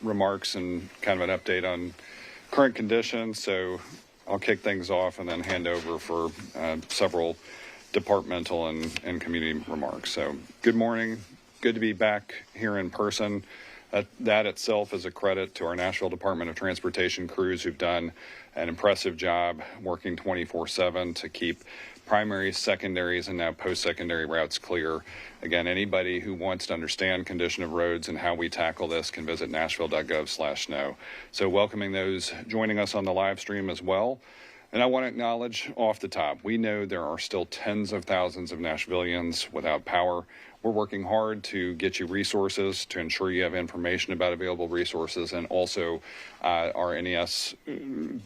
remarks and kind of an update on current conditions. So I'll kick things off and then hand over for several departmental and community remarks. So good morning. Good to be back here in person. That itself is a credit to our Nashville Department of Transportation crews who've done an impressive job working 24/7 to keep primaries, secondaries, and now post-secondary routes clear. Again, anybody who wants to understand condition of roads and how we tackle this can visit nashville.gov/snow. So welcoming those joining us on the live stream as well. And I want to acknowledge off the top, we know there are still tens of thousands of Nashvillians without power. We're working hard to get you resources, to ensure you have information about available resources, and also our NES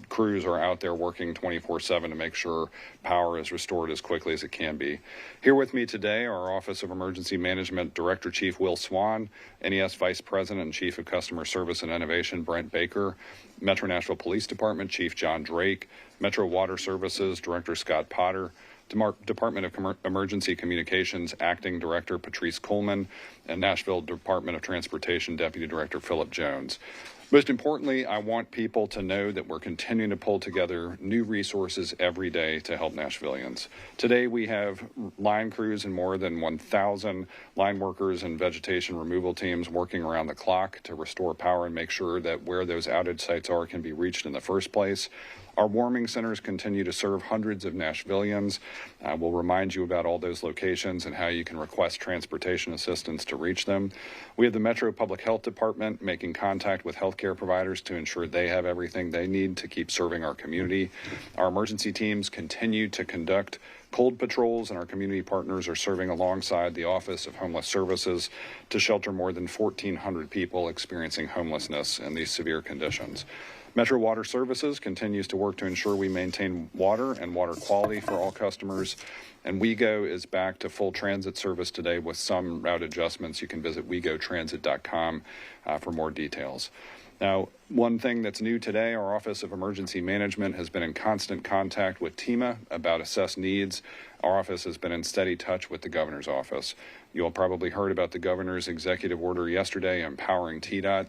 crews are out there working 24/7 to make sure power is restored as quickly as it can be. Here with me today are our Office of Emergency Management Director Chief Will Swan, NES Vice President and Chief of Customer Service and Innovation Brent Baker, Metro Nashville Police Department Chief John Drake, Metro Water Services Director Scott Potter, Department of Emergency Communications Acting Director Patrice Coleman, and Nashville Department of Transportation Deputy Director Philip Jones. Most importantly, I want people to know that we're continuing to pull together new resources every day to help Nashvillians. Today we have line crews and more than 1,000 line workers and vegetation removal teams working around the clock to restore power and make sure that where those outage sites are can be reached in the first place. Our warming centers continue to serve hundreds of Nashvillians. We'll remind you about all those locations and how you can request transportation assistance to reach them. We have the Metro Public Health Department making contact with healthcare providers to ensure they have everything they need to keep serving our community. Our emergency teams continue to conduct cold patrols, and our community partners are serving alongside the Office of Homeless Services to shelter more than 1,400 people experiencing homelessness in these severe conditions. Metro Water Services continues to work to ensure we maintain water and water quality for all customers. And WeGo is back to full transit service today with some route adjustments. You can visit wegotransit.com for more details. Now, one thing that's new today, our Office of Emergency Management has been in constant contact with TEMA about assessed needs. Our office has been in steady touch with the governor's office. You all probably heard about the governor's executive order yesterday empowering TDOT.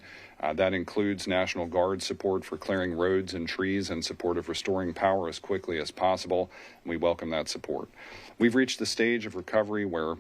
That includes National Guard support for clearing roads and trees in support of restoring power as quickly as possible. We welcome that support. We've reached the stage of recovery where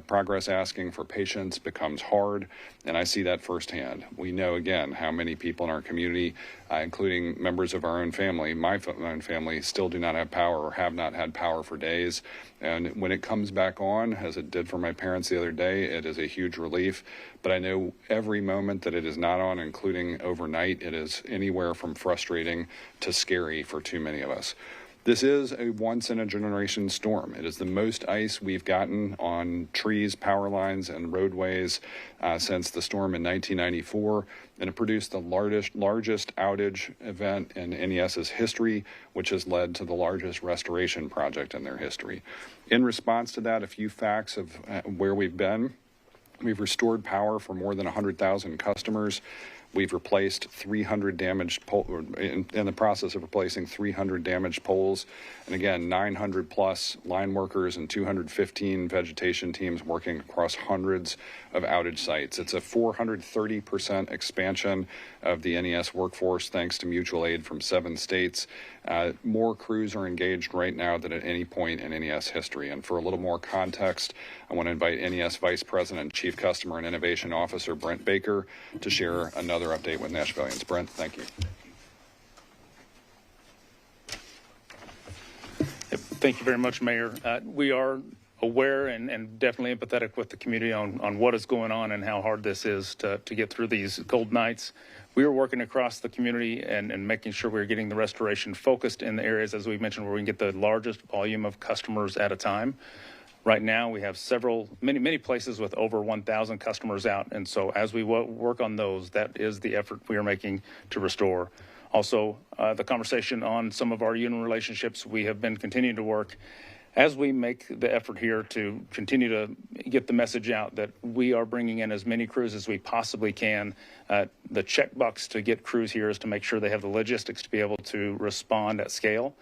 progress asking for patience becomes hard, and I see that firsthand. We know, again, how many people in our community, including members of our own family, my own family, still do not have power or have not had power for days. And when it comes back on, as it did for my parents the other day, it is a huge relief. But I know every moment that it is not on, including overnight, it is anywhere from frustrating to scary for too many of us. This is a once-in-a-generation storm. It is the most ice we've gotten on trees, power lines, and roadways since the storm in 1994, and it produced the largest outage event in NES's history, which has led to the largest restoration project in their history. In response to that, a few facts of where we've been. We've restored power for more than 100,000 customers. We've replaced 300 damaged poles, in the process of replacing 300 damaged poles. And again, 900 plus line workers and 215 vegetation teams working across hundreds of outage sites. It's a 430% expansion of the NES workforce thanks to mutual aid from 7 states. More crews are engaged right now than at any point in NES history. And for a little more context, I want to invite NES Vice President and Chief Customer and Innovation Officer Brent Baker to share another update with Nashvillians. Brent, thank you. Thank you very much, Mayor. We are aware and definitely empathetic with the community on what is going on and how hard this is to get through these cold nights. We are working across the community and making sure we're getting the restoration focused in the areas, as we mentioned, where we can get the largest volume of customers at a time. Right now, we have many places with over 1,000 customers out. And so as we work on those, that is the effort we are making to restore. Also, the conversation on some of our union relationships, we have been continuing to work as we make the effort here to continue to get the message out that we are bringing in as many crews as we possibly can. The checkbox to get crews here is to make sure they have the logistics to be able to respond at scale,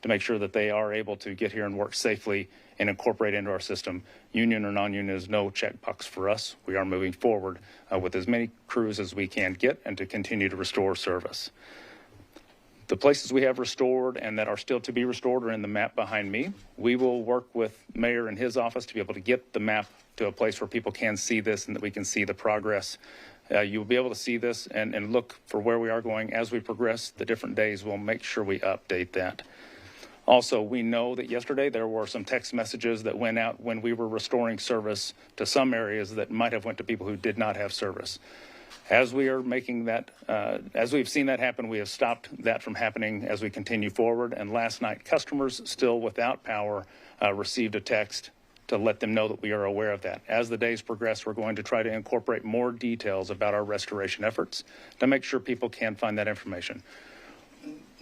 to make sure that they are able to get here and work safely and incorporate into our system. Union or non-union is no checkbox for us. We are moving forward with as many crews as we can get and to continue to restore service. The places we have restored and that are still to be restored are in the map behind me. We will work with Mayor and his office to be able to get the map to a place where people can see this and that we can see the progress. You'll be able to see this and look for where we are going as we progress the different days. We'll make sure we update that. Also, we know that yesterday there were some text messages that went out when we were restoring service to some areas that might have went to people who did not have service. As we are making that, as we've seen that happen, we have stopped that from happening as we continue forward. And last night, customers still without power received a text to let them know that we are aware of that. As the days progress, we're going to try to incorporate more details about our restoration efforts to make sure people can find that information.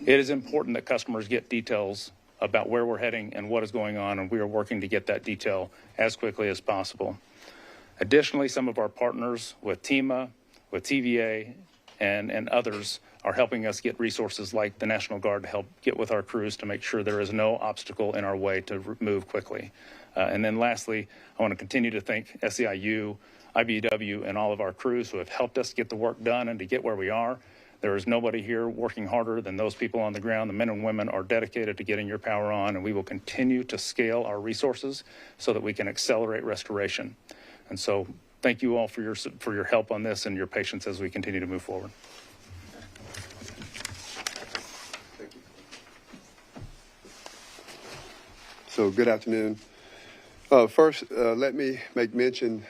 It is important that customers get details about where we're heading and what is going on, and we are working to get that detail as quickly as possible. Additionally, some of our partners with TEMA, with TVA, and others are helping us get resources like the National Guard to help get with our crews to make sure there is no obstacle in our way to move quickly. And then lastly, I want to continue to thank SEIU, IBEW, and all of our crews who have helped us get the work done and to get where we are. There is nobody here working harder than those people on the ground. The men and women are dedicated to getting your power on, and we will continue to scale our resources so that we can accelerate restoration. And so thank you all for your help on this and your patience as we continue to move forward. Thank you. So good afternoon. First, let me make mention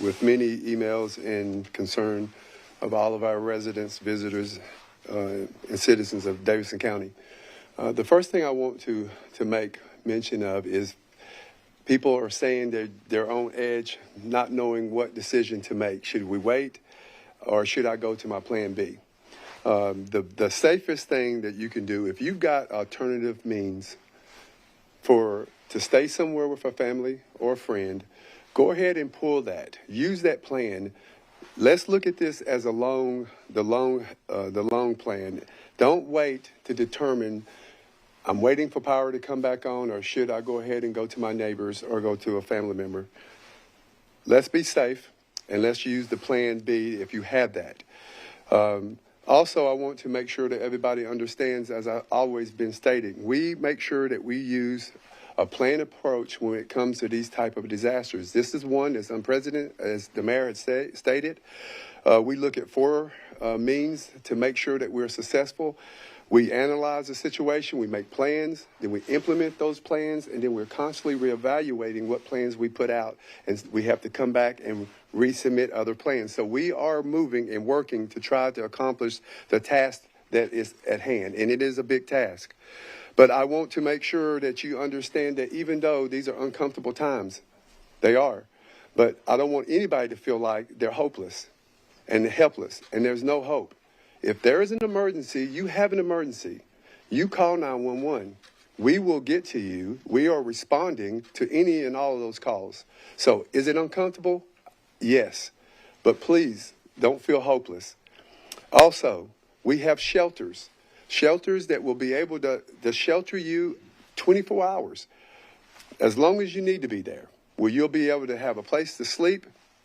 with many emails and concern of all of our residents, visitors, and citizens of Davidson County. The first thing I want to make mention of is people are saying they're on edge, not knowing what decision to make. Should we wait or should I go to my plan B? The safest thing that you can do, if you've got alternative means to stay somewhere with a family or a friend, go ahead and pull that. Use that plan. Let's look at this as the long plan. Don't wait to determine, I'm waiting for power to come back on, or should I go ahead and go to my neighbors or go to a family member? Let's be safe, and let's use the plan B if you have that. Also, I want to make sure that everybody understands, as I've always been stating, we make sure that we use a planned approach when it comes to these type of disasters. This is one that's unprecedented, as the mayor had stated. We look at four means to make sure that we're successful. We analyze the situation, we make plans, then we implement those plans, and then we're constantly reevaluating what plans we put out, and we have to come back and resubmit other plans. So we are moving and working to try to accomplish the task that is at hand, and it is a big task. But I want to make sure that you understand that even though these are uncomfortable times, they are, but I don't want anybody to feel like they're hopeless and helpless, and there's no hope. If there is an emergency, you have an emergency. You call 911. We will get to you. We are responding to any and all of those calls. So is it uncomfortable? Yes. But please don't feel hopeless. Also, we have shelters that will be able to shelter you 24 hours, as long as you need to be there, where you'll be able to have a place to sleep,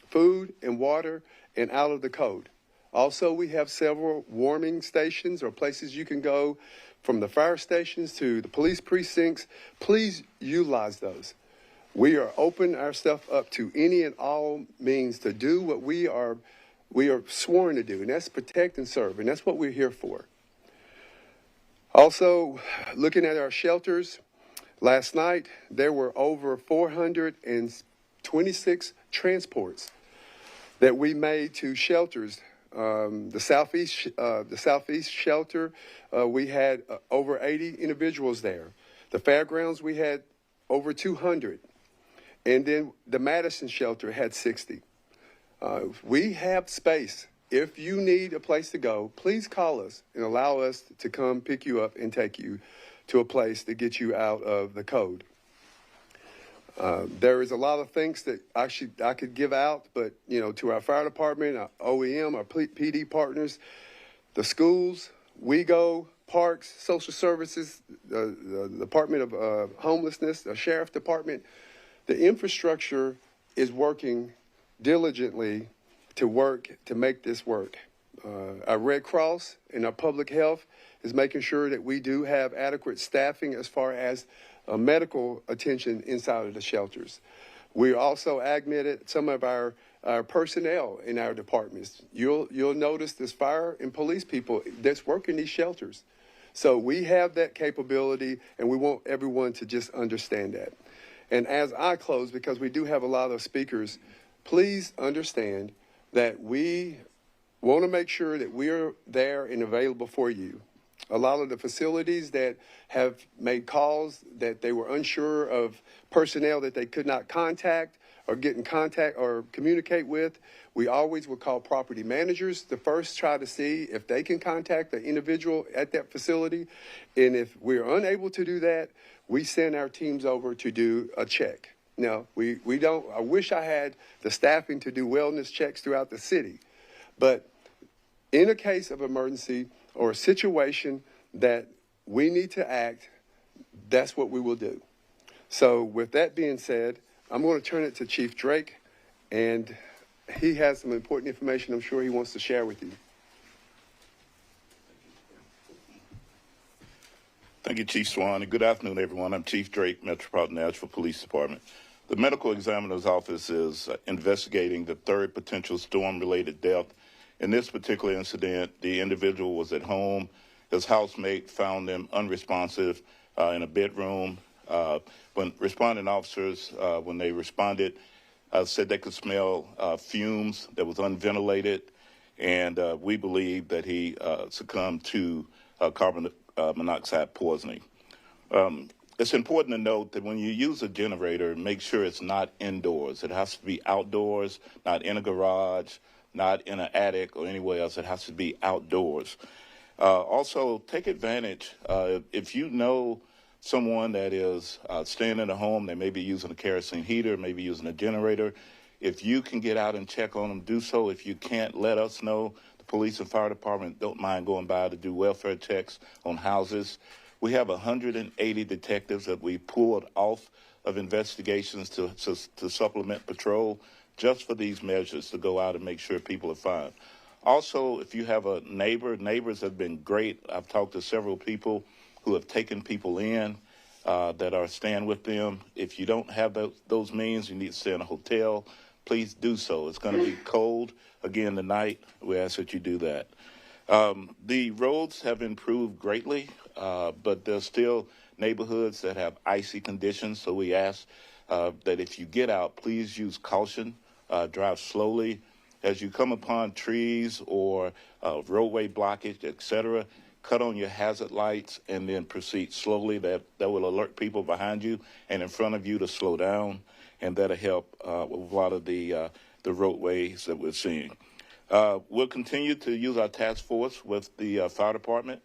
food and water, and out of the code. Also, we have several warming stations or places you can go, from the fire stations to the police precincts. Please utilize those. We are opening ourselves up to any and all means to do what we are sworn to do, and that's protect and serve, and that's what we're here for. Also, looking at our shelters, last night there were over 426 transports that we made to shelters. The southeast shelter, we had over 80 individuals there. The fairgrounds, we had over 200. And then the Madison shelter had 60. We have space. If you need a place to go, please call us and allow us to come pick you up and take you to a place to get you out of the code. There is a lot of things that I could give out, but to our fire department, our OEM, our PD partners, the schools, we go, parks, social services, the Department of Homelessness, the Sheriff Department. The infrastructure is working diligently to make this work. Our Red Cross and our public health is making sure that we do have adequate staffing as far as medical attention inside of the shelters. We also augmented some of our personnel in our departments. You'll notice there's fire and police people that's working these shelters. So we have that capability, and we want everyone to just understand that. And as I close, because we do have a lot of speakers, please understand that we want to make sure that we're there and available for you. A lot of the facilities that have made calls that they were unsure of personnel that they could not contact or get in contact or communicate with, we always would call property managers to first try to see if they can contact the individual at that facility. And if we're unable to do that, we send our teams over to do a check. Now, we don't, I wish I had the staffing to do wellness checks throughout the city, but in a case of emergency or a situation that we need to act, that's what we will do. So with that being said, I'm going to turn it to Chief Drake, and he has some important information I'm sure he wants to share with you. Thank you, Chief Swan, and good afternoon, everyone. I'm Chief Drake, Metropolitan Nashville Police Department. The Medical Examiner's Office is investigating the third potential storm-related death. In this particular incident, the individual was at home. His housemate found him unresponsive in a bedroom. When responding officers, when they responded, said they could smell fumes that was unventilated, and we believe that he succumbed to carbon monoxide poisoning. It's important to note that when you use a generator, make sure it's not indoors. It has to be outdoors, not in a garage, not in an attic or anywhere else. It has to be outdoors. Also, take advantage. If you know someone that is staying in a home, they may be using a kerosene heater, maybe using a generator. If you can get out and check on them, do so. If you can't, let us know. The police and fire department don't mind going by to do welfare checks on houses. We have 180 detectives that we pulled off of investigations to supplement patrol just for these measures, to go out and make sure people are fine. Also, if you have a neighbor, neighbors have been great. I've talked to several people who have taken people in that are staying with them. If you don't have those means, you need to stay in a hotel, please do so. It's going to be cold again tonight. We ask that you do that. The roads have improved greatly, but there's still neighborhoods that have icy conditions, so we ask that if you get out, please use caution, drive slowly. As you come upon trees or roadway blockage, etc., cut on your hazard lights and then proceed slowly. That will alert people behind you and in front of you to slow down, and that'll help with a lot of the roadways that we're seeing. We'll continue to use our task force with the fire department.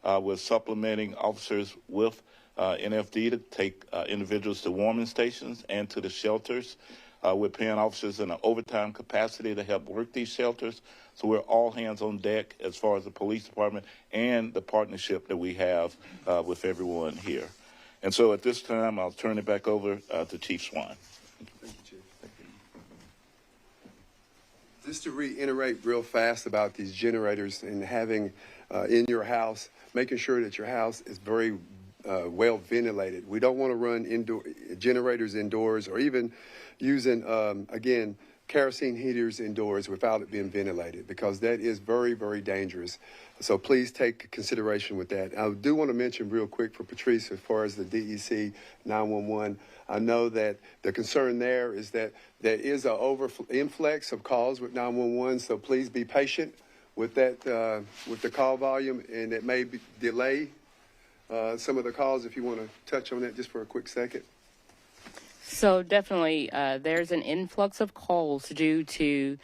We're supplementing officers with NFD to take individuals to warming stations and to the shelters. We're paying officers in an overtime capacity to help work these shelters. So we're all hands on deck as far as the police department and the partnership that we have with everyone here. And so at this time, I'll turn it back over to Chief Swan. Thank you, Chief. Thank you. Just to reiterate real fast about these generators and having in your house, making sure that your house is very well ventilated. We don't want to run indoor generators indoors or even using, again, kerosene heaters indoors without it being ventilated, because that is very, very dangerous. So please take consideration with that. I do want to mention real quick for Patrice, as far as the DEEC 911, I know that the concern there is that there is an influx of calls with 911, so please be patient with that, with the call volume, and it may delay some of the calls. If you want to touch on that just for a quick second. So definitely, there's an influx of calls due to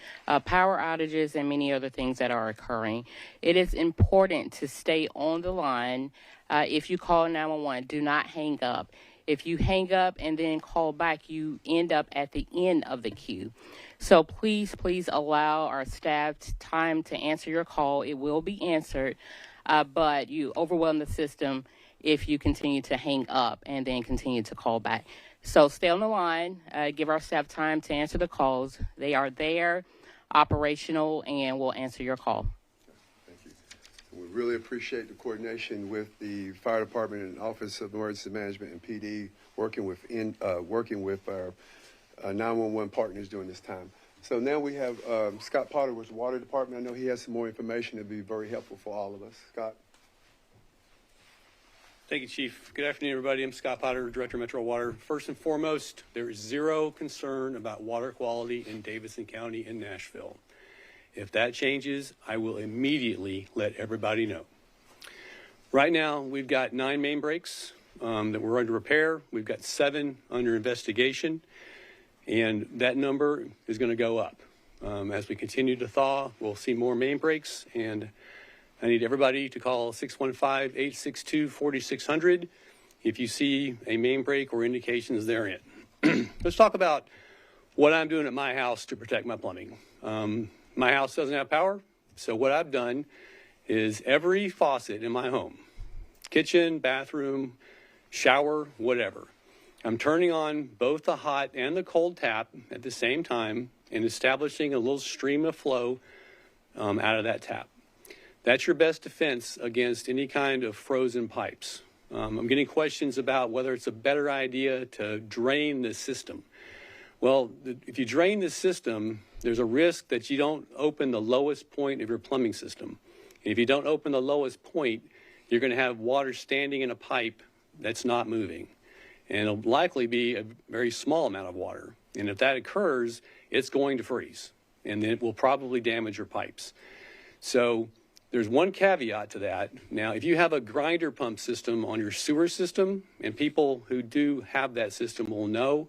power outages and many other things that are occurring. It is important to stay on the line. If you call 911, do not hang up. If you hang up and then call back, you end up at the end of the queue. So please allow our staff time to answer your call. It will be answered. but you overwhelm the system if you continue to hang up and then continue to call back. So stay on the line, give our staff time to answer the calls. They are there, operational, and will answer your call. Thank you. We really appreciate the coordination with the fire department and Office of Emergency Management and PD working with our 911 partners during this time. So now we have Scott Potter with the Water Department. I know he has some more information that would be very helpful for all of us. Scott. Thank you, Chief. Good afternoon, everybody. I'm Scott Potter, Director of Metro Water. First and foremost, there is zero concern about water quality in Davidson County and Nashville. If that changes, I will immediately let everybody know. Right now, we've got 9 main breaks that we're under repair. We've got 7 under investigation, and that number is going to go up. As we continue to thaw, we'll see more main breaks, and I need everybody to call 615-862-4600 if you see a main break or indications therein. Let's talk about what I'm doing at my house to protect my plumbing. My house doesn't have power, so what I've done is every faucet in my home, kitchen, bathroom, shower, whatever, I'm turning on both the hot and the cold tap at the same time and establishing a little stream of flow out of that tap. That's your best defense against any kind of frozen pipes. I'm getting questions about whether it's a better idea to drain the system. Well, if you drain the system, there's a risk that you don't open the lowest point of your plumbing system. And if you don't open the lowest point, you're going to have water standing in a pipe that's not moving. And it'll likely be a very small amount of water. And if that occurs, it's going to freeze. And it will probably damage your pipes. So there's one caveat to that. Now, if you have a grinder pump system on your sewer system, and people who do have that system will know,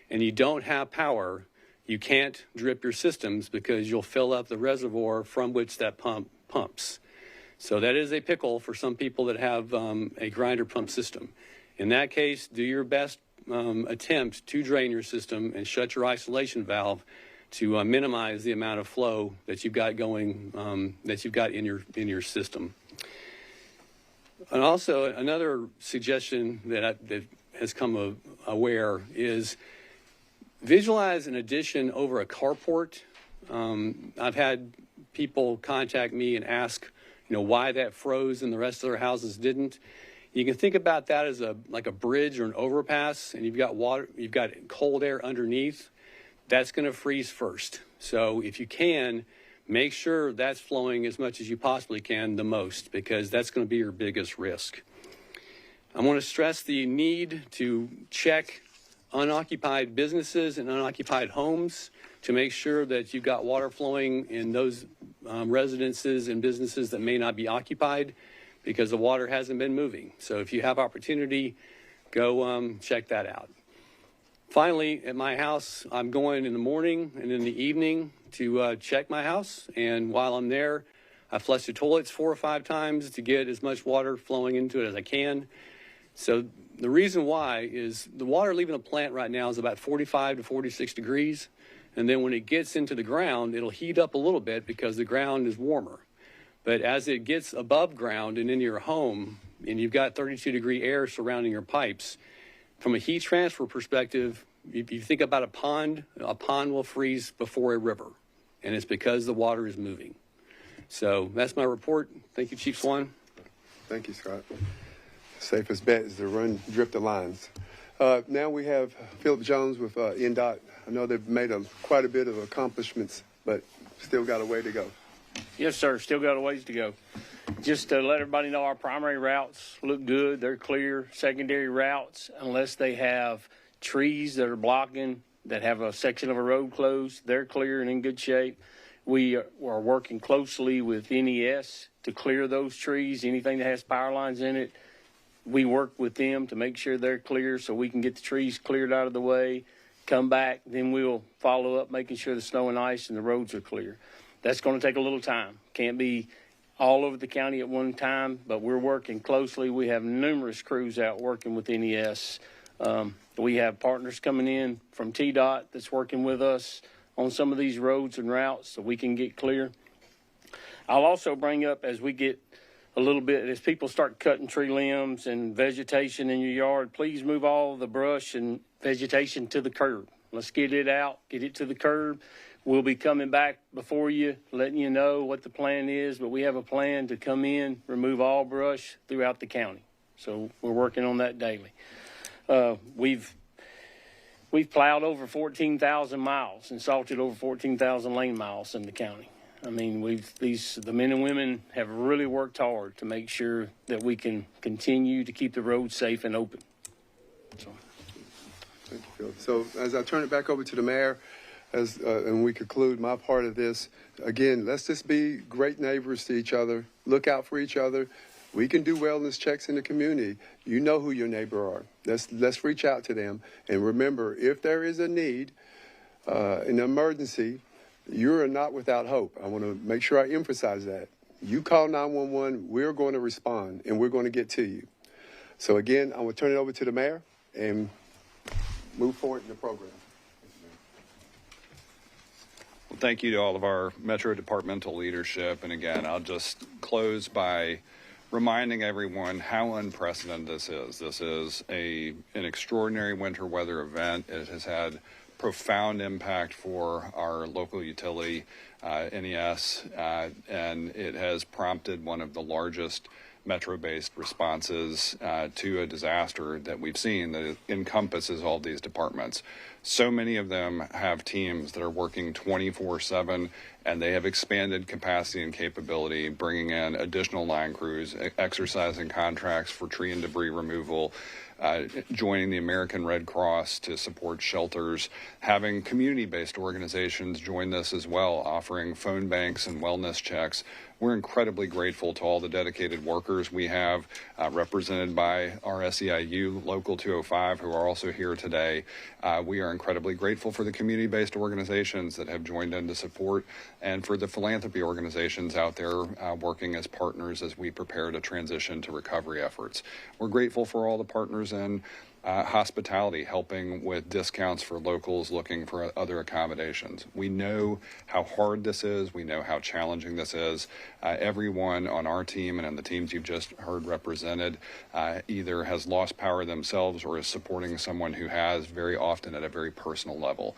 and you don't have power, you can't drip your systems because you'll fill up the reservoir from which that pump pumps. So that is a pickle for some people that have a grinder pump system. In that case, do your best attempt to drain your system and shut your isolation valve to minimize the amount of flow that you've got going, that you've got in your system. And also another suggestion that has come aware is visualize an addition over a carport. I've had people contact me and ask, why that froze and the rest of their houses didn't. You can think about that as like a bridge or an overpass, and you've got water, you've got cold air underneath. That's going to freeze first. So if you can, make sure that's flowing as much as you possibly can the most, because that's going to be your biggest risk. I want to stress the need to check unoccupied businesses and unoccupied homes to make sure that you've got water flowing in those residences and businesses that may not be occupied, because the water hasn't been moving. So if you have opportunity, go check that out. Finally, at my house, I'm going in the morning and in the evening to check my house. And while I'm there, I flush the toilets 4 or 5 times to get as much water flowing into it as I can. So the reason why is the water leaving the plant right now is about 45 to 46 degrees. And then when it gets into the ground, it'll heat up a little bit because the ground is warmer. But as it gets above ground and into your home, and you've got 32-degree air surrounding your pipes, from a heat transfer perspective, if you think about a pond will freeze before a river, and it's because the water is moving. So that's my report. Thank you, Chief Swan. Thank you, Scott. Safest bet is to drip the lines. Now we have Philip Jones with NDOT. I know they've made quite a bit of accomplishments, but still got a way to go. Yes, sir. Still got a ways to go. Just to let everybody know, our primary routes look good. They're clear. Secondary routes, unless they have trees that are blocking, that have a section of a road closed, they're clear and in good shape. We are working closely with NES to clear those trees. Anything that has power lines in it, we work with them to make sure they're clear so we can get the trees cleared out of the way, come back, then we'll follow up making sure the snow and ice and the roads are clear. That's going to take a little time. Can't be all over the county at one time, but we're working closely. We have numerous crews out working with NES. We have partners coming in from TDOT that's working with us on some of these roads and routes so we can get clear. I'll also bring up, as we get a little bit, as people start cutting tree limbs and vegetation in your yard, please move all the brush and vegetation to the curb. Let's get it out, get it to the curb. We'll be coming back before you, letting you know what the plan is, but we have a plan to come in, remove all brush throughout the county. So we're working on that daily. We've plowed over 14,000 miles and salted over 14,000 lane miles in the county. I mean, the men and women have really worked hard to make sure that we can continue to keep the roads safe and open. So. Thank you, Phil. So as I turn it back over to the mayor, and we conclude my part of this, again, let's just be great neighbors to each other. Look out for each other. We can do wellness checks in the community. You know who your neighbor are. Let's reach out to them. And remember, if there is a need, an emergency, you are not without hope. I want to make sure I emphasize that. You call 911, we're going to respond, and we're going to get to you. So again, I will turn it over to the mayor and move forward in the program. Well, thank you to all of our Metro departmental leadership. And again, I'll just close by reminding everyone how unprecedented this is. This is an extraordinary winter weather event. It has had profound impact for our local utility, NES, and it has prompted one of the largest Metro-based responses to a disaster that we've seen that encompasses all these departments. So many of them have teams that are working 24/7, and they have expanded capacity and capability, bringing in additional line crews, exercising contracts for tree and debris removal, joining the American Red Cross to support shelters, having community-based organizations join this as well, offering phone banks and wellness checks. We're incredibly grateful to all the dedicated workers we have, represented by our SEIU Local 205, who are also here today. We are incredibly grateful for the community-based organizations that have joined in to support, and for the philanthropy organizations out there working as partners as we prepare to transition to recovery efforts. We're grateful for all the partners in hospitality, helping with discounts for locals looking for other accommodations. We know how hard this is. We know how challenging this is. Everyone on our team and on the teams you've just heard represented either has lost power themselves or is supporting someone who has, very often at a very personal level.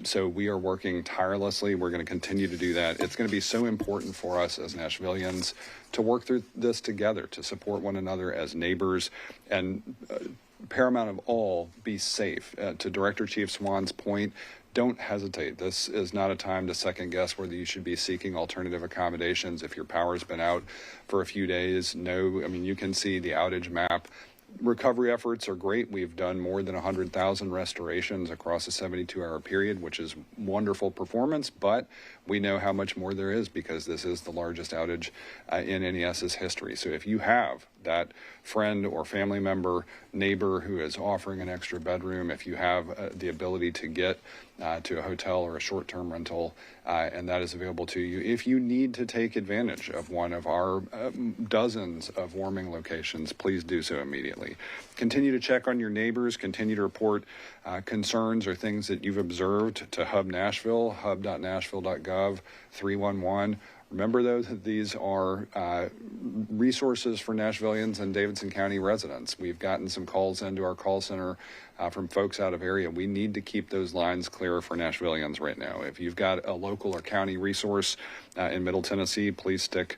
So we are working tirelessly. We're going to continue to do that. It's going to be so important for us as Nashvillians to work through this together, to support one another as neighbors, and paramount of all, be safe. To Director Chief Swan's point, don't hesitate. This is not a time to second guess whether you should be seeking alternative accommodations. If your power's been out for a few days, you can see the outage map. Recovery efforts are great. We've done more than 100,000 restorations across a 72-hour period, which is wonderful performance, but we know how much more there is because this is the largest outage in NES's history. So if you have that friend or family member, neighbor who is offering an extra bedroom, if you have the ability to get to a hotel or a short-term rental, and that is available to you, if you need to take advantage of one of our dozens of warming locations, please do so immediately. Continue to check on your neighbors. Continue to report concerns or things that you've observed to Hub Nashville, hub.nashville.gov 311. Remember, though, that these are resources for Nashvillians and Davidson County residents. We've gotten some calls into our call center from folks out of area. We need to keep those lines clear for Nashvillians right now. If you've got a local or county resource in Middle Tennessee, please stick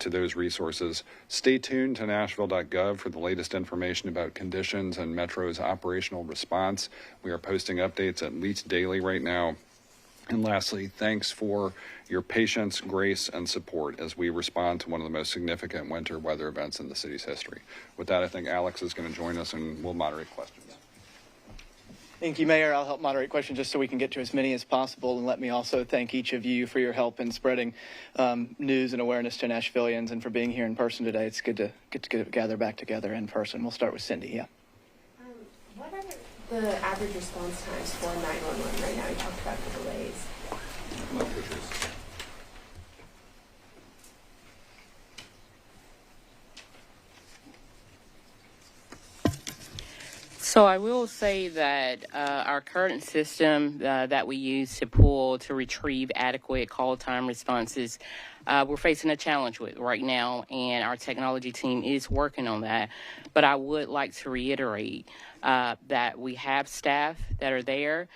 to those resources. Stay tuned to nashville.gov for the latest information about conditions and Metro's operational response. We are posting updates at least daily right now. And lastly, thanks for your patience, grace, and support as we respond to one of the most significant winter weather events in the city's history. With that, I think Alex is going to join us and we'll moderate questions. Thank you, Mayor. I'll help moderate questions just so we can get to as many as possible. And let me also thank each of you for your help in spreading news and awareness to Nashvillians and for being here in person today. It's good to gather back together in person. We'll start with Cindy. Yeah. What are the average response times for 911 right now? You talked about the delays. So I will say that our current system that we use to retrieve adequate call time responses, we're facing a challenge with right now, and our technology team is working on that. But I would like to reiterate that we have staff that are there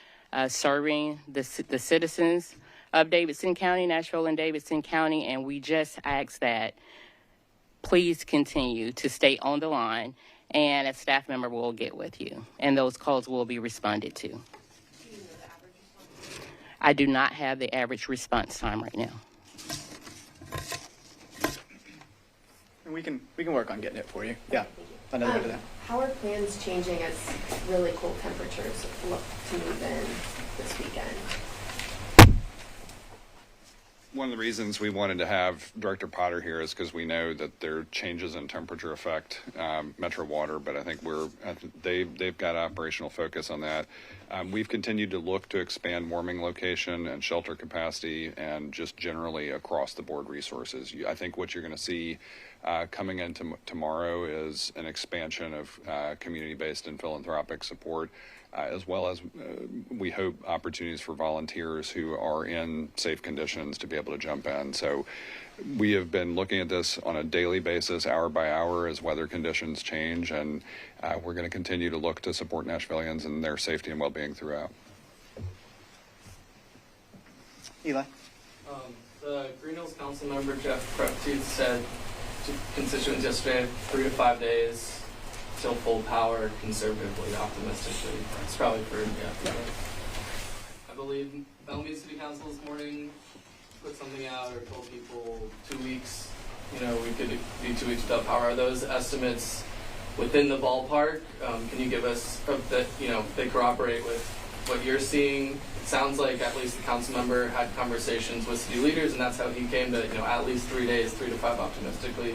serving the citizens of Davidson County, Nashville and Davidson County, and we just ask that please continue to stay on the line, and a staff member will get with you, and those calls will be responded to. I do not have the average response time right now. And we can work on getting it for you. Yeah, another to that. How are plans changing as really cold temperatures look to move in this weekend? One of the reasons we wanted to have Director Potter here is because we know that their changes in temperature affect Metro Water, but I think they've got operational focus on that. We've continued to look to expand warming location and shelter capacity and just generally across the board resources. I think what you're going to see coming into tomorrow is an expansion of community-based and philanthropic support, as well as we hope opportunities for volunteers who are in safe conditions to be able to jump in. So we have been looking at this on a daily basis, hour by hour, as weather conditions change, and we're going to continue to look to support Nashvillians and their safety and well-being throughout. Eli? The Green Hills Council member Jeff Preptooth said to constituents yesterday 3 to 5 days till full power, conservatively, optimistically. It's probably for, yeah. I believe Bellevue City Council this morning put something out or told people 2 weeks, we could be 2 weeks without power. Are those estimates within the ballpark? Can you give us, they corroborate with what you're seeing? It sounds like at least the council member had conversations with city leaders, and that's how he came to, at least 3 days, 3 to 5 optimistically.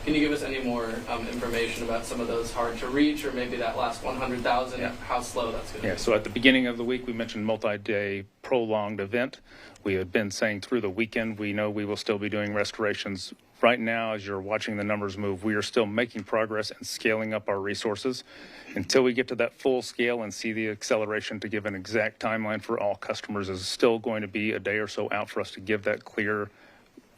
Can you give us any more information about some of those hard to reach, or maybe that last 100,000, how slow that's going to be? Yeah, so at the beginning of the week, we mentioned multi-day prolonged event. We had been saying through the weekend, we know we will still be doing restorations. Right now, as you're watching the numbers move, we are still making progress and scaling up our resources. Until we get to that full scale and see the acceleration to give an exact timeline for all customers is still going to be a day or so out for us to give that clear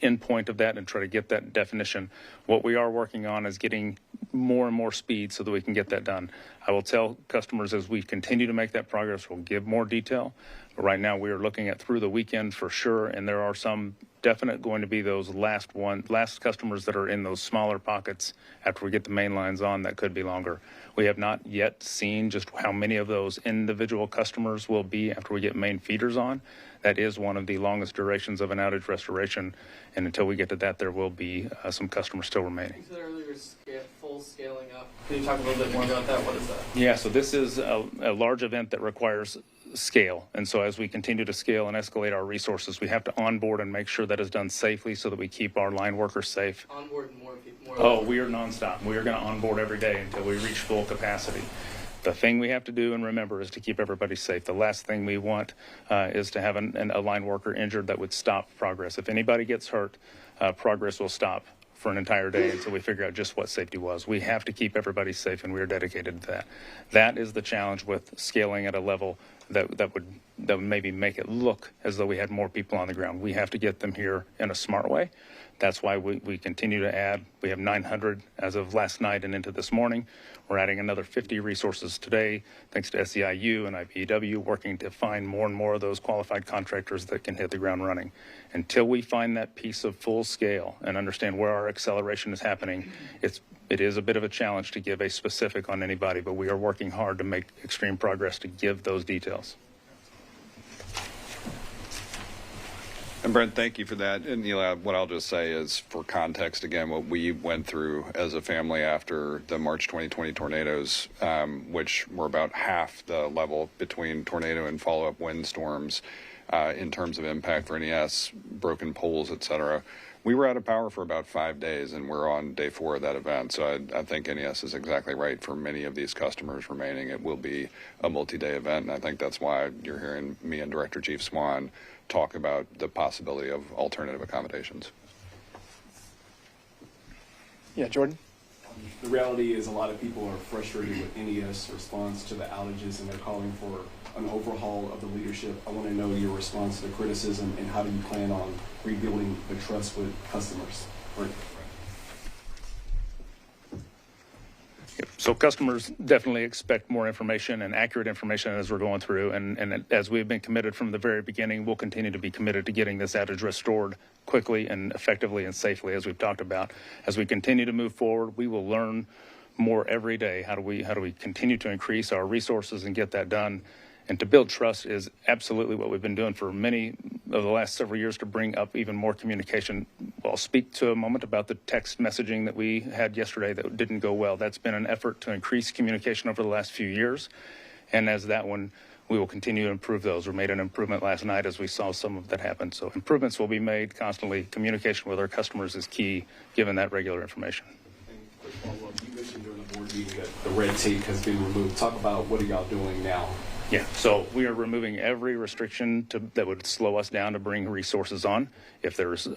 endpoint of that and try to get that definition. What we are working on is getting more and more speed so that we can get that done. I will tell customers as we continue to make that progress, we'll give more detail. But right now we are looking at through the weekend for sure, and there are some definite going to be those last customers that are in those smaller pockets after we get the main lines on that could be longer. We have not yet seen just how many of those individual customers will be after we get main feeders on. That is one of the longest durations of an outage restoration, and until we get to that, there will be some customers still remaining. You said earlier full scaling up. Can you talk a little bit more about that? What is that? Yeah, so this is a large event that requires scale, and so as we continue to scale and escalate our resources, we have to onboard and make sure that is done safely so that we keep our line workers safe. Onboard more people? We are nonstop. We are going to onboard every day until we reach full capacity. The thing we have to do and remember is to keep everybody safe. The last thing we want is to have a line worker injured that would stop progress. If anybody gets hurt, progress will stop for an entire day until we figure out just what safety was. We have to keep everybody safe, and we are dedicated to that. That is the challenge with scaling at a level that would maybe make it look as though we had more people on the ground. We have to get them here in a smart way. That's why we continue to add. We have 900 as of last night and into this morning. We're adding another 50 resources today, thanks to SEIU and IPEW, working to find more and more of those qualified contractors that can hit the ground running. Until we find that piece of full scale and understand where our acceleration is happening, it is a bit of a challenge to give a specific on anybody, but we are working hard to make extreme progress to give those details. And Brent, thank you for that. And Eli, what I'll just say is, for context, again, what we went through as a family after the March 2020 tornadoes, which were about half the level between tornado and follow-up windstorms in terms of impact for NES, broken poles, et cetera. We were out of power for about 5 days, and we're on day 4 of that event. So I think NES is exactly right. For many of these customers remaining, it will be a multi-day event, and I think that's why you're hearing me and Director Chief Swan talk about the possibility of alternative accommodations. Yeah, Jordan? The reality is a lot of people are frustrated with NES response to the outages, and they're calling for an overhaul of the leadership. I want to know your response to the criticism, and how do you plan on rebuilding the trust with customers? So customers definitely expect more information and accurate information as we're going through. And as we've been committed from the very beginning, we'll continue to be committed to getting this outage restored quickly and effectively and safely, as we've talked about. As we continue to move forward, we will learn more every day. How do we continue to increase our resources and get that done? And to build trust is absolutely what we've been doing for many of the last several years to bring up even more communication. I'll speak to a moment about the text messaging that we had yesterday that didn't go well. That's been an effort to increase communication over the last few years. And as that one, we will continue to improve those. We made an improvement last night as we saw some of that happen. So improvements will be made constantly. Communication with our customers is key, given that regular information. Quick follow-up. You mentioned during the board meeting that the red tape has been removed. Talk about what are y'all doing now? Yeah, so we are removing every restriction that would slow us down to bring resources on. If there's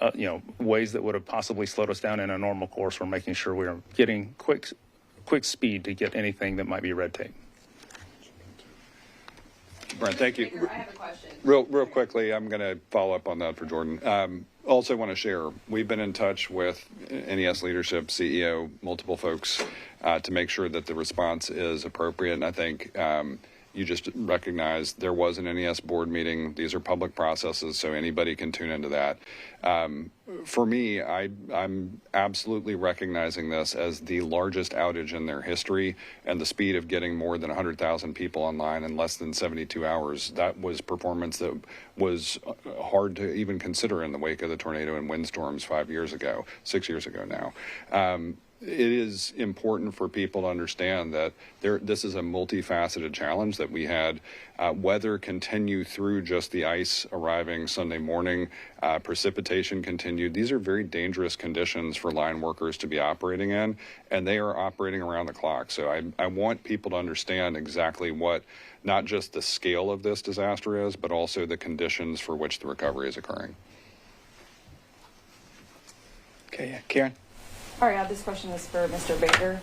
ways that would have possibly slowed us down in a normal course, we're making sure we are getting quick speed to get anything that might be red tape. Brent, thank you. I have a question. Real quickly, I'm going to follow up on that for Jordan. Also want to share, we've been in touch with NES leadership, CEO, multiple folks to make sure that the response is appropriate. And I think you just recognized there was an NES board meeting. These are public processes, so anybody can tune into that. For me, I'm absolutely recognizing this as the largest outage in their history, and the speed of getting more than 100,000 people online in less than 72 hours. That was performance that was hard to even consider in the wake of the tornado and windstorms 6 years ago now. It is important for people to understand that this is a multifaceted challenge that we had. Weather continue through just the ice arriving Sunday morning. Precipitation continued. These are very dangerous conditions for line workers to be operating in, and they are operating around the clock. So I want people to understand exactly what not just the scale of this disaster is, but also the conditions for which the recovery is occurring. Okay, yeah. Karen? All right, this question is for Mr. Baker.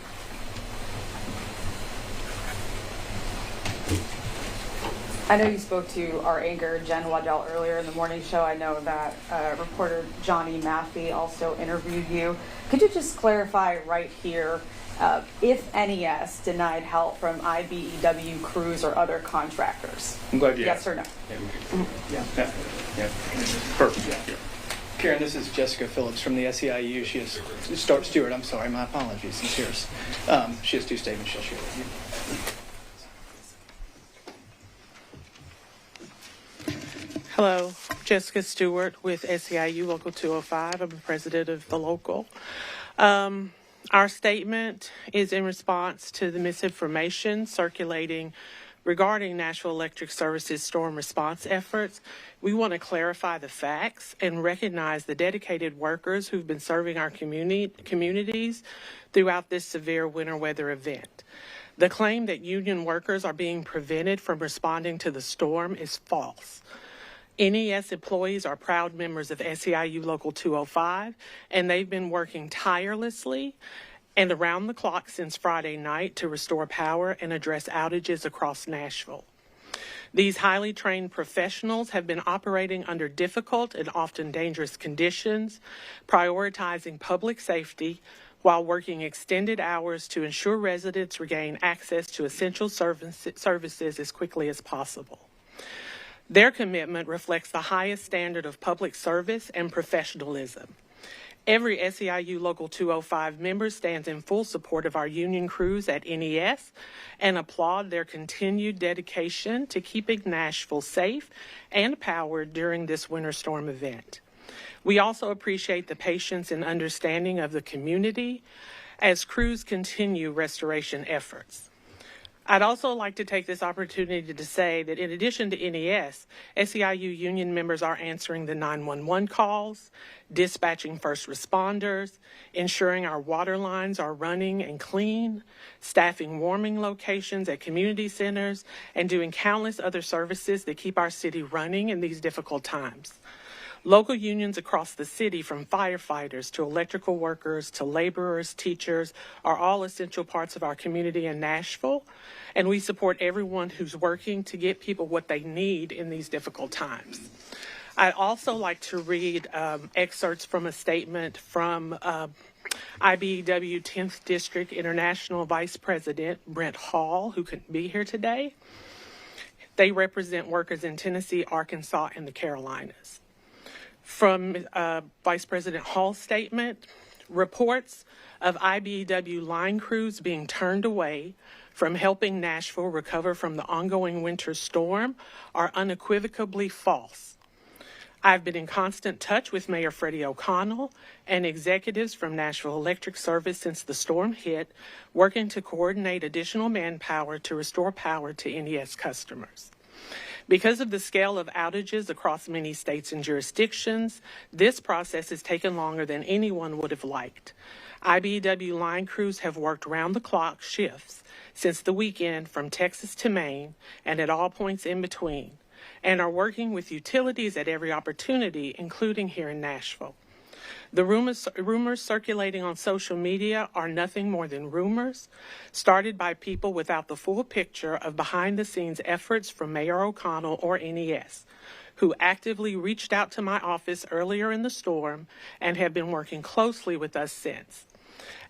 I know you spoke to our anchor, Jen Waddell, earlier in the morning show. I know that reporter Johnny Maffey also interviewed you. Could you just clarify right here if NES denied help from IBEW crews or other contractors? I'm glad you Yes asked. or no? Yeah. Perfect. Yeah. Karen, this is Jessica Phillips from the SEIU. She has Stewart. I'm sorry, my apologies. It's yours. She has two statements she'll share with you. Hello, Jessica Stewart with SEIU Local 205. I'm the president of the local. Our statement is in response to the misinformation circulating regarding Nashville Electric Services storm response efforts. We want to clarify the facts and recognize the dedicated workers who've been serving our communities throughout this severe winter weather event. The claim that union workers are being prevented from responding to the storm is false. NES employees are proud members of SEIU Local 205, and they've been working tirelessly and around the clock since Friday night to restore power and address outages across Nashville. These highly trained professionals have been operating under difficult and often dangerous conditions, prioritizing public safety while working extended hours to ensure residents regain access to essential services as quickly as possible. Their commitment reflects the highest standard of public service and professionalism. Every SEIU Local 205 member stands in full support of our union crews at NES and applaud their continued dedication to keeping Nashville safe and powered during this winter storm event. We also appreciate the patience and understanding of the community as crews continue restoration efforts. I'd also like to take this opportunity to say that in addition to NES, SEIU union members are answering the 911 calls, dispatching first responders, ensuring our water lines are running and clean, staffing warming locations at community centers, and doing countless other services that keep our city running in these difficult times. Local unions across the city, from firefighters to electrical workers to laborers, teachers, are all essential parts of our community in Nashville, and we support everyone who's working to get people what they need in these difficult times. I'd also like to read excerpts from a statement from IBEW 10th District International Vice President Brent Hall, who couldn't be here today. They represent workers in Tennessee, Arkansas, and the Carolinas. From Vice President Hall's statement, reports of IBEW line crews being turned away from helping Nashville recover from the ongoing winter storm are unequivocally false. I've been in constant touch with Mayor Freddie O'Connell and executives from Nashville Electric Service since the storm hit, working to coordinate additional manpower to restore power to NES customers. Because of the scale of outages across many states and jurisdictions, this process has taken longer than anyone would have liked. IBEW line crews have worked round-the-clock shifts since the weekend from Texas to Maine and at all points in between, and are working with utilities at every opportunity, including here in Nashville. The rumors circulating on social media are nothing more than rumors, started by people without the full picture of behind-the-scenes efforts from Mayor O'Connell or NES, who actively reached out to my office earlier in the storm and have been working closely with us since.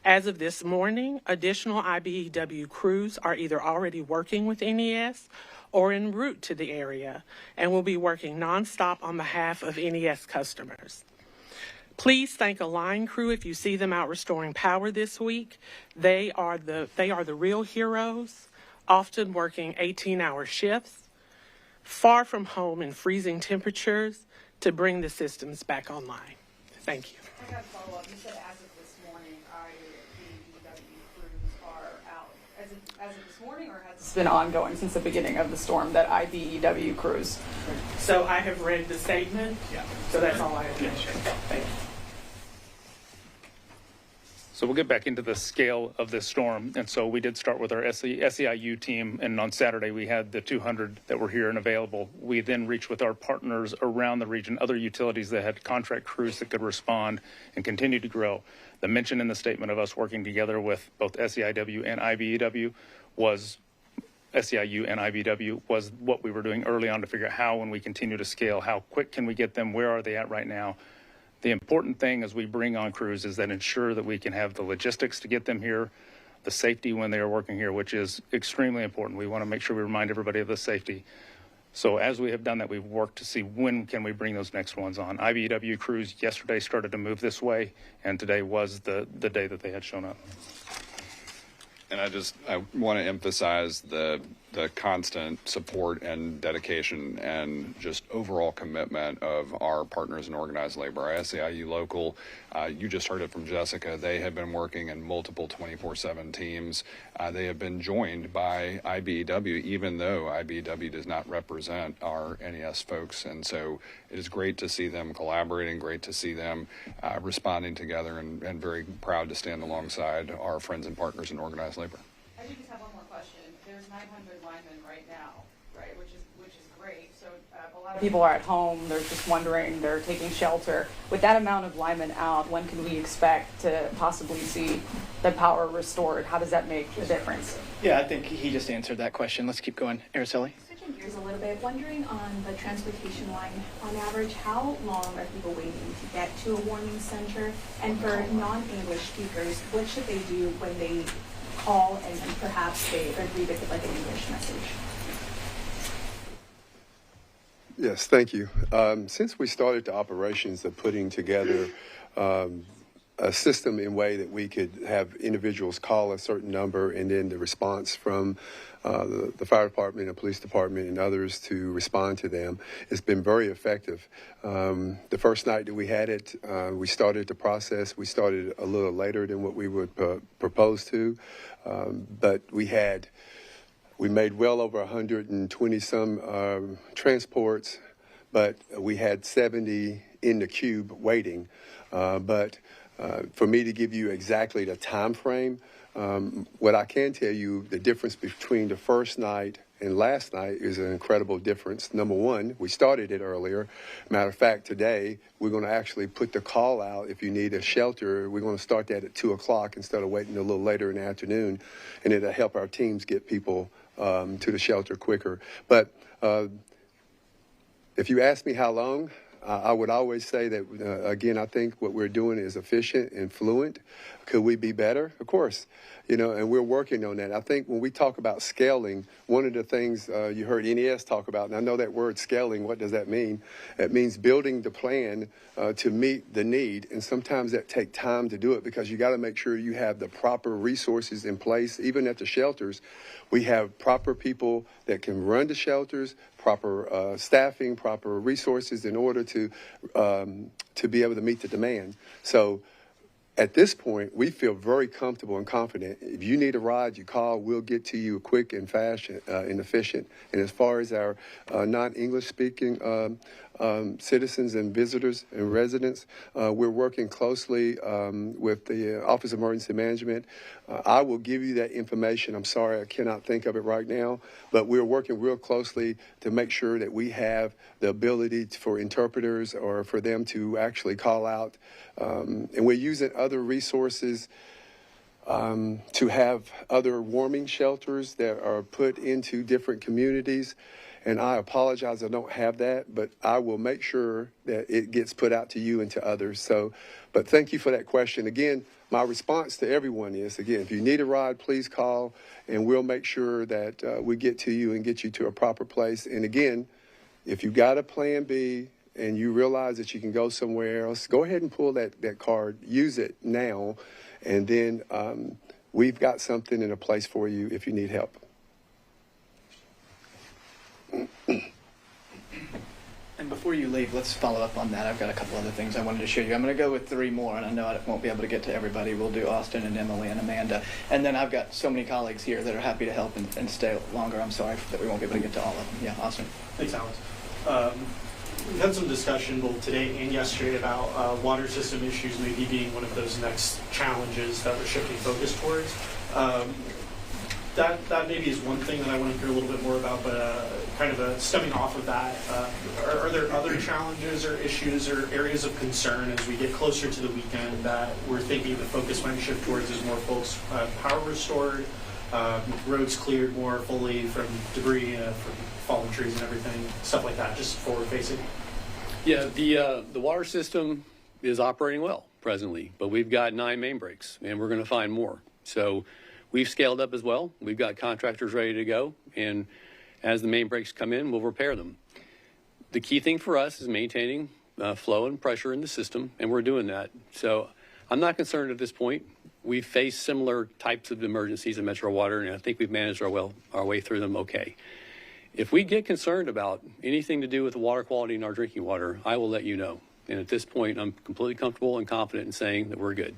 As of this morning, additional IBEW crews are either already working with NES or en route to the area and will be working nonstop on behalf of NES customers. Please thank a line crew if you see them out restoring power this week. They are the real heroes, often working 18-hour shifts, far from home in freezing temperatures to bring the systems back online. Thank you. I got a follow-up. You said as of this morning, IBEW crews are out. As of this morning, or has this been ongoing since the beginning of the storm, that IBEW crews? So I have read the statement. Yeah. So that's all I have to share. Thank you. So we'll get back into the scale of this storm. And so we did start with our SEIU team, and on Saturday we had the 200 that were here and available. We then reached with our partners around the region, other utilities that had contract crews that could respond and continue to grow. The mention in the statement of us working together with both SEIW and IBEW was SEIU and IBEW was what we were doing early on to figure out how, when we continue to scale, how quick can we get them, where are they at right now. The important thing as we bring on crews is that ensure that we can have the logistics to get them here, the safety when they are working here, which is extremely important. We want to make sure we remind everybody of the safety. So as we have done that, we've worked to see when can we bring those next ones on. IBEW crews yesterday started to move this way, and today was the day that they had shown up. And I want to emphasize the constant support and dedication and just overall commitment of our partners in organized labor. Our SEIU local, you just heard it from Jessica, they have been working in multiple 24/7 teams. They have been joined by IBEW, even though IBEW does not represent our NES folks. And so it is great to see them collaborating, great to see them responding together, and very proud to stand alongside our friends and partners in organized labor. I do just have one more question. There's 900 linemen right now, right, which is great. So a lot of people are at home. They're just wondering. They're taking shelter. With that amount of linemen out, when can we expect to possibly see the power restored? How does that make a difference? Yeah, I think he just answered that question. Let's keep going. Araceli? Switching gears a little bit, wondering on the transportation line, on average, how long are people waiting to get to a warming center? And for non-English speakers, what should they do when they call and perhaps they agree with like an English message? Yes, thank you. Since we started the operations of putting together a system in a way that we could have individuals call a certain number and then the response from the fire department, the police department, and others to respond to them, it's been very effective. The first night that we had it, we started the process. We started a little later than what we would propose to, but we made well over 120 some transports, but we had 70 in the cube waiting. But for me to give you exactly the time frame, what I can tell you, the difference between the first night and last night is an incredible difference. Number one, we started it earlier. Matter of fact, today we're going to actually put the call out. If you need a shelter, we're going to start that at 2 o'clock instead of waiting a little later in the afternoon, and it'll help our teams get people to the shelter quicker. But if you ask me how long, I would always say that, again, I think what we're doing is efficient and fluent. Could we be better? Of course. And we're working on that. I think when we talk about scaling, one of the things you heard NES talk about, and I know that word scaling, what does that mean? It means building the plan to meet the need, and sometimes that takes time to do it because you got to make sure you have the proper resources in place. Even at the shelters, we have proper people that can run the shelters, proper staffing, proper resources in order to be able to meet the demand. So at this point, we feel very comfortable and confident. If you need a ride, you call. We'll get to you quick and fast and efficient. And as far as our non-English speaking citizens and visitors and residents, we're working closely with the Office of Emergency Management. I will give you that information. I'm sorry, I cannot think of it right now, but we're working real closely to make sure that we have the ability for interpreters or for them to actually call out. And we're using other resources to have other warming shelters that are put into different communities. And I apologize, I don't have that, but I will make sure that it gets put out to you and to others. So, but thank you for that question. Again, my response to everyone is, again, if you need a ride, please call, and we'll make sure that we get to you and get you to a proper place. And again, if you got a plan B and you realize that you can go somewhere else, go ahead and pull that card, use it now, and then we've got something in a place for you if you need help. And before you leave, let's follow up on that. I've got a couple other things I wanted to show you. I'm going to go with 3 more, and I know I won't be able to get to everybody. We'll do Austin and Emily and Amanda. And then I've got so many colleagues here that are happy to help and stay longer. I'm sorry that we won't be able to get to all of them. Yeah, Austin. Thanks, Alex. We've had some discussion both today and yesterday about water system issues maybe being one of those next challenges that we're shifting focus towards. That maybe is one thing that I want to hear a little bit more about, but kind of stemming off of that, are there other challenges or issues or areas of concern as we get closer to the weekend that we're thinking the focus might shift towards as more folks power restored, roads cleared more fully from debris, from fallen trees and everything, stuff like that, just forward facing? Yeah, the water system is operating well presently, but we've got 9 main breaks, and we're going to find more. So we've scaled up as well. We've got contractors ready to go, and as the main breaks come in, we'll repair them. The key thing for us is maintaining flow and pressure in the system, and we're doing that. So I'm not concerned at this point. We've faced similar types of emergencies in Metro Water, and I think we've managed our way through them okay. If we get concerned about anything to do with the water quality in our drinking water, I will let you know. And at this point, I'm completely comfortable and confident in saying that we're good.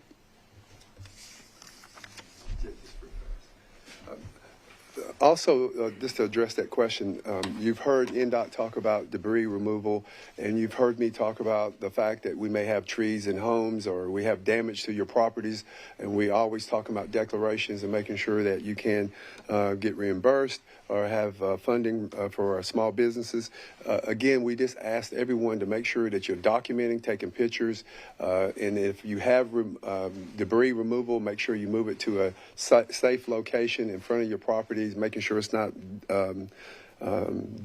Also, just to address that question, you've heard NDOT talk about debris removal, and you've heard me talk about the fact that we may have trees in homes or we have damage to your properties, and we always talk about declarations and making sure that you can get reimbursed or have funding for our small businesses. Again, we just asked everyone to make sure that you're documenting, taking pictures, and if you have debris removal, make sure you move it to a safe location in front of your properties, making sure it's not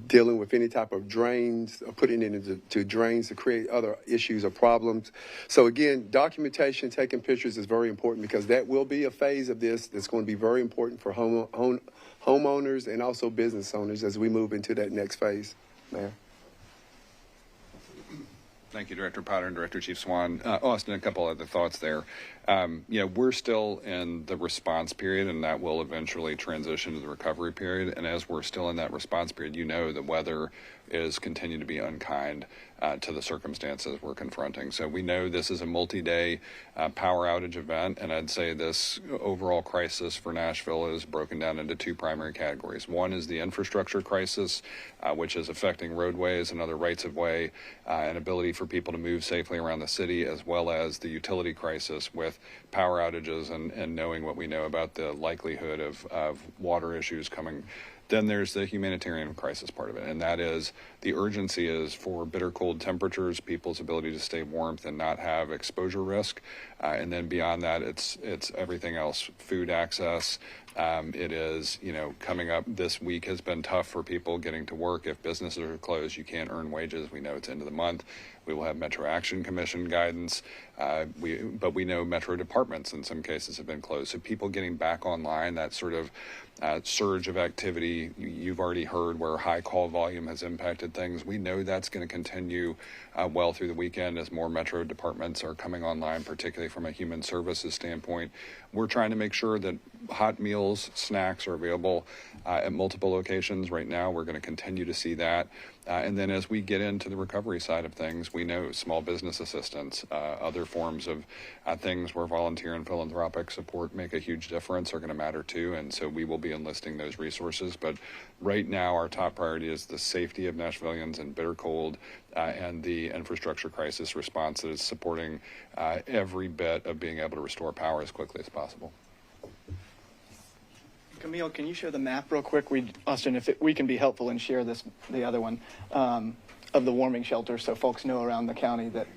dealing with any type of drains, or putting it into drains to create other issues or problems. So again, documentation, taking pictures is very important because that will be a phase of this that's going to be very important for homeowners and also business owners as we move into that next phase. Mayor. Thank you, Director Potter and Director Chief Swan. Austin, a couple other thoughts there. We're still in the response period, and that will eventually transition to the recovery period. And as we're still in that response period, the weather is continuing to be unkind to the circumstances we're confronting. So we know this is a multi-day power outage event, and I'd say this overall crisis for Nashville is broken down into 2 primary categories. One is the infrastructure crisis, which is affecting roadways and other rights of way and ability for people to move safely around the city, as well as the utility crisis with power outages and knowing what we know about the likelihood of water issues coming Then there's the humanitarian crisis part of it, and that is the urgency is for bitter cold temperatures, people's ability to stay warm and not have exposure risk, and then beyond that, it's everything else, food access. It is, coming up this week has been tough for people getting to work. If businesses are closed, you can't earn wages. We know it's end of the month. We will have Metro Action Commission guidance, but we know Metro departments in some cases have been closed. So people getting back online, that sort of surge of activity, you've already heard where high call volume has impacted things. We know that's going to continue well through the weekend as more Metro departments are coming online, particularly from a human services standpoint. We're trying to make sure that hot meals, snacks are available at multiple locations. Right now, we're going to continue to see that. And then as we get into the recovery side of things, we know small business assistance, other forms of things where volunteer and philanthropic support make a huge difference are going to matter too. And so we will be enlisting those resources. But right now, our top priority is the safety of Nashvillians in bitter cold and the infrastructure crisis response that is supporting every bit of being able to restore power as quickly as possible. Camille, can you share the map real quick? Austin, if we can be helpful and share the other one, of the warming shelter so folks know around the county that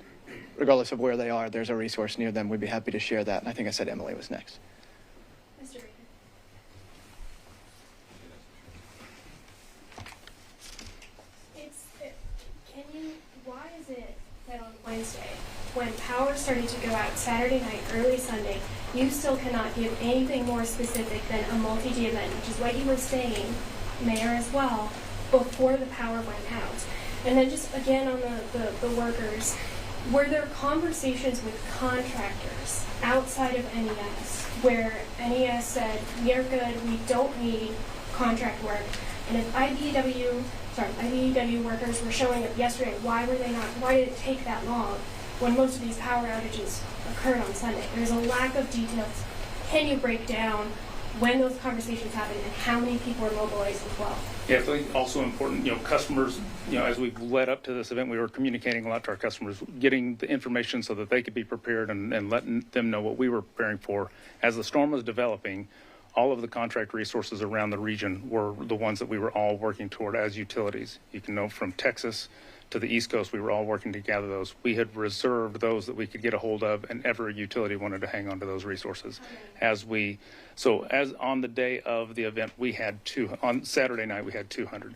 regardless of where they are, there's a resource near them. We'd be happy to share that. And I think I said Emily was next. Mr. Baker. Why is it that on Wednesday, when power started to go out Saturday night, early Sunday, you still cannot give anything more specific than a multi-day event, which is what you were saying, Mayor, as well, before the power went out? And then just again on the workers, were there conversations with contractors outside of NES where NES said, we are good, we don't need contract work? And if IBEW workers were showing up yesterday, why did it take that long when most of these power outages occurred on Sunday? There's a lack of details. Can you break down when those conversations happened and how many people were mobilized as well? Yeah, I think also important, customers, as we've led up to this event, we were communicating a lot to our customers, getting the information so that they could be prepared and letting them know what we were preparing for. As the storm was developing, all of the contract resources around the region were the ones that we were all working toward as utilities. You can know from Texas to the East Coast, we were all working to gather those. We had reserved those that we could get a hold of, and every utility wanted to hang on to those resources. As on the day of the event, we had on Saturday night, we had 200.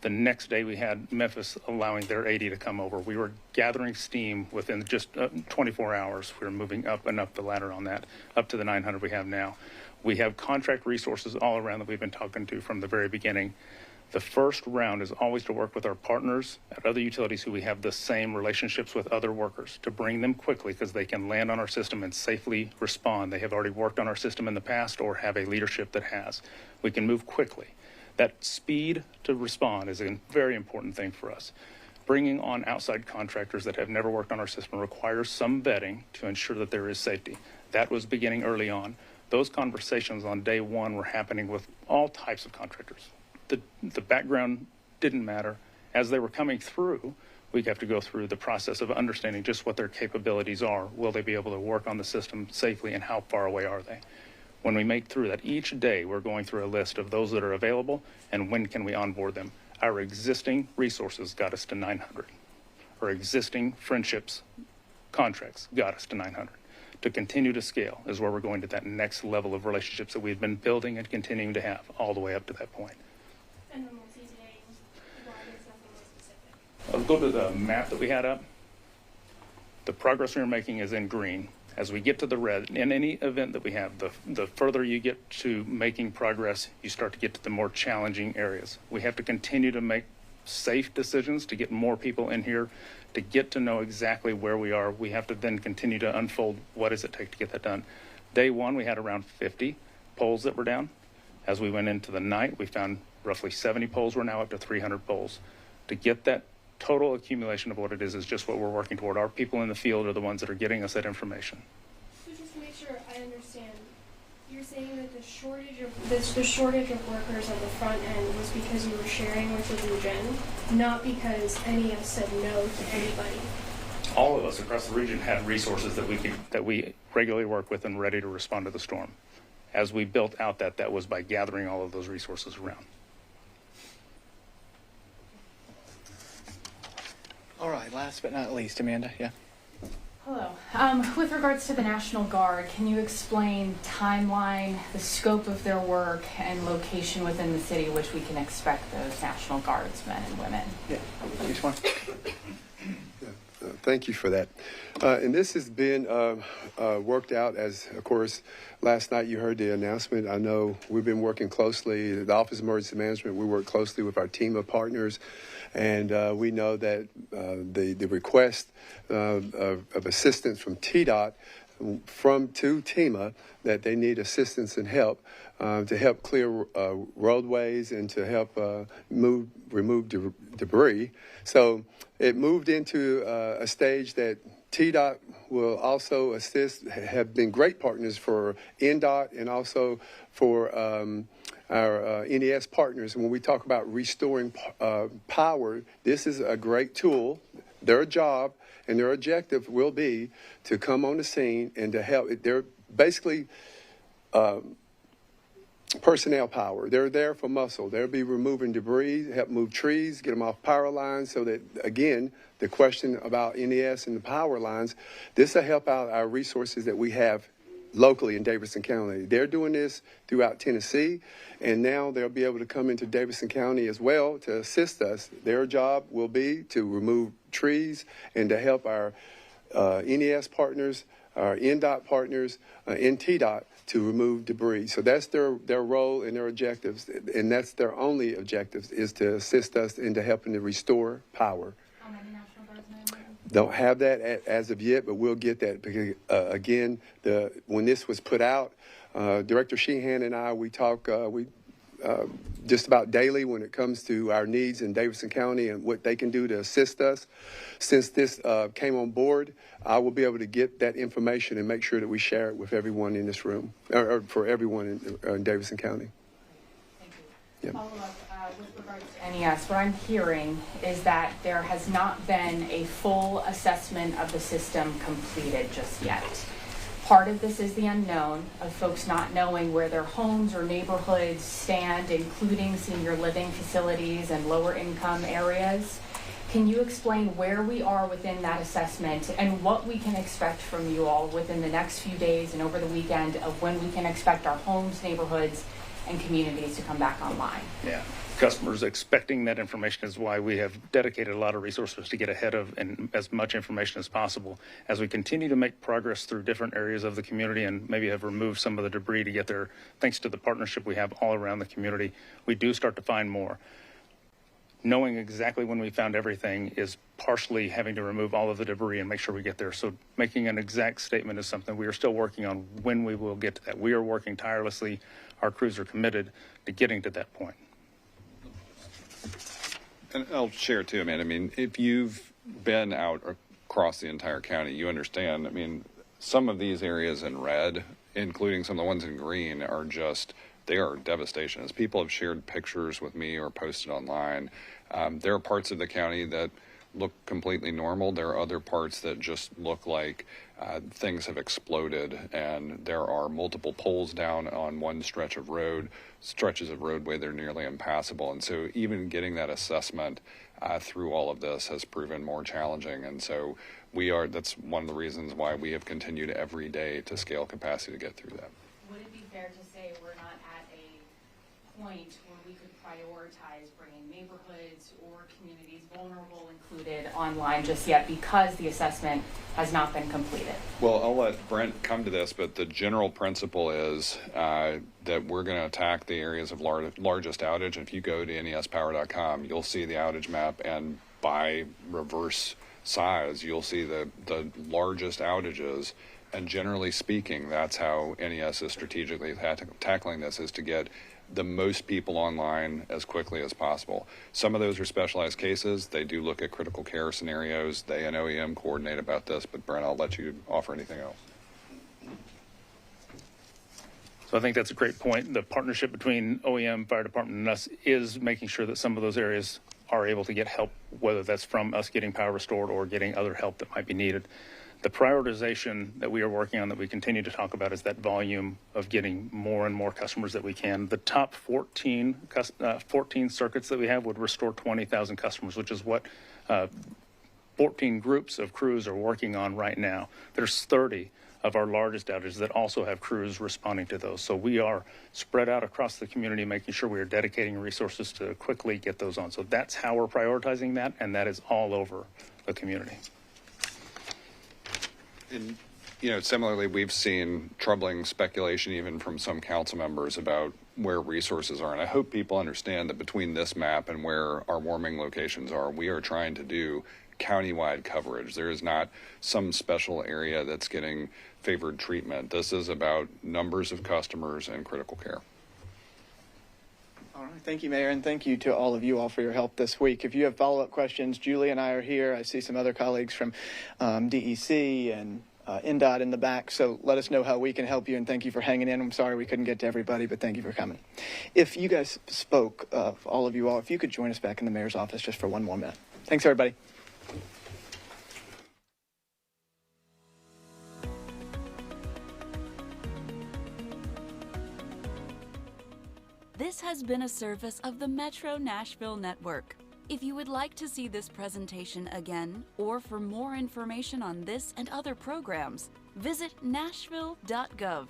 The next day, we had Memphis allowing their 80 to come over. We were gathering steam within just 24 hours. We were moving up and up the ladder on that, up to the 900 we have now. We have contract resources all around that we've been talking to from the very beginning. The first round is always to work with our partners at other utilities who we have the same relationships with other workers to bring them quickly because they can land on our system and safely respond. They have already worked on our system in the past or have a leadership that has. We can move quickly. That speed to respond is a very important thing for us. Bringing on outside contractors that have never worked on our system requires some vetting to ensure that there is safety. That was beginning early on. Those conversations on day one were happening with all types of contractors. The background didn't matter. As they were coming through, we have to go through the process of understanding just what their capabilities are. Will they be able to work on the system safely, and how far away are they? When we make through that, each day we're going through a list of those that are available and when can we onboard them. Our existing resources got us to 900. Our existing friendships, contracts got us to 900. To continue to scale is where we're going to that next level of relationships that we've been building and continuing to have all the way up to that point. And the multi-day, why there's nothing more specific? I'll go to the map that we had up. The progress we're making is in green. As we get to the red, in any event that we have, the further you get to making progress, you start to get to the more challenging areas. We have to continue to make safe decisions to get more people in here, to get to know exactly where we are. We have to then continue to unfold what does it take to get that done. Day one, we had around 50 poles that were down. As we went into the night, we found roughly 70 poles. We're now up to 300 poles. To get that total accumulation of what it is just what we're working toward. Our people in the field are the ones that are getting us that information. So just to make sure I understand, you're saying that the shortage of workers on the front end was because you were sharing with the region, not because NES said no to anybody. All of us across the region had resources that we regularly work with and ready to respond to the storm. As we built out that was by gathering all of those resources around. All right, last but not least, Amanda, yeah. Hello. With regards to the National Guard, can you explain timeline, the scope of their work, and location within the city which we can expect those National Guardsmen and women? Yeah, each one. Thank you for that. And this has been worked out as, of course, last night you heard the announcement. I know we've been working closely, the Office of Emergency Management, we work closely with our team of partners. And we know that the request of assistance from TDOT to TEMA, that they need assistance and help to help clear roadways and to help remove debris. So it moved into a stage that TDOT will also assist, have been great partners for NDOT and also for our NES partners. And when we talk about restoring power, this is a great tool. Their job and their objective will be to come on the scene and to help. They're basically personnel power. They're there for muscle. They'll be removing debris, help move trees, get them off power lines so that, again, the question about NES and the power lines, this will help out our resources that we have locally in Davidson County. They're doing this throughout Tennessee, and now they'll be able to come into Davidson County as well to assist us. Their job will be to remove trees and to help our NES partners, our NDOT partners, and TDOT to remove debris. So that's their role and their objectives, and that's their only objectives, is to assist us into helping to restore power. How many National Guardsmen? Don't have that as of yet, but we'll get that because, again, when this was put out, Director Sheehan and I, we talk just about daily when it comes to our needs in Davidson County and what they can do to assist us. Since this came on board, I will be able to get that information and make sure that we share it with everyone in this room, or for everyone in Davidson County. Thank you. Yep. Follow up with regards to NES, what I'm hearing is that there has not been a full assessment of the system completed just yet. Part of this is the unknown of folks not knowing where their homes or neighborhoods stand, including senior living facilities and lower income areas. Can you explain where we are within that assessment and what we can expect from you all within the next few days and over the weekend of when we can expect our homes, neighborhoods, and communities to come back online? Yeah. Customers expecting that information is why we have dedicated a lot of resources to get ahead of and as much information as possible. As we continue to make progress through different areas of the community and maybe have removed some of the debris to get there, thanks to the partnership we have all around the community, we do start to find more. Knowing exactly when we found everything is partially having to remove all of the debris and make sure we get there. So making an exact statement is something we are still working on when we will get to that. We are working tirelessly. Our crews are committed to getting to that point. And I'll share too, man. I mean, if you've been out across the entire county, you understand. I mean, some of these areas in red, including some of the ones in green, are just, they are devastation. As people have shared pictures with me or posted online, there are parts of the county that look completely normal. There are other parts that just look like things have exploded, and there are multiple poles down on one stretch of road, stretches of roadway that are nearly impassable. And so even getting that assessment through all of this has proven more challenging. And so that's one of the reasons why we have continued every day to scale capacity to get through that. Would it be fair to say we're not at a point where we could prioritize bringing neighborhoods or communities vulnerable included online just yet because the assessment has not been completed? Well, I'll let Brent come to this, but the general principle is that we're going to attack the areas of largest outage. And if you go to nespower.com, you'll see the outage map, and by reverse size, you'll see the largest outages. And generally speaking, that's how NES is strategically tackling this, is to get the most people online as quickly as possible. Some of those are specialized cases. They do look at critical care scenarios. They and OEM coordinate about this, but Brent, I'll let you offer anything else. So I think that's a great point. The partnership between OEM, fire department, and us is making sure that some of those areas are able to get help, whether that's from us getting power restored or getting other help that might be needed. The prioritization that we are working on, that we continue to talk about, is that volume of getting more and more customers that we can. The top 14 circuits that we have would restore 20,000 customers, which is what 14 groups of crews are working on right now. There's 30 of our largest outages that also have crews responding to those. So we are spread out across the community, making sure we are dedicating resources to quickly get those on. So that's how we're prioritizing that, and that is all over the community. And, you know, similarly, we've seen troubling speculation even from some council members about where resources are. And I hope people understand that between this map and where our warming locations are, we are trying to do countywide coverage. There is not some special area that's getting favored treatment. This is about numbers of customers and critical care. All right. Thank you, Mayor, and thank you to all of you all for your help this week. If you have follow-up questions, Julie and I are here. I see some other colleagues from DEEC and NDOT in the back, so let us know how we can help you, and thank you for hanging in. I'm sorry we couldn't get to everybody, but thank you for coming. If you guys spoke, all of you all, if you could join us back in the mayor's office just for one more minute. Thanks, everybody. This has been a service of the Metro Nashville Network. If you would like to see this presentation again, or for more information on this and other programs, visit nashville.gov.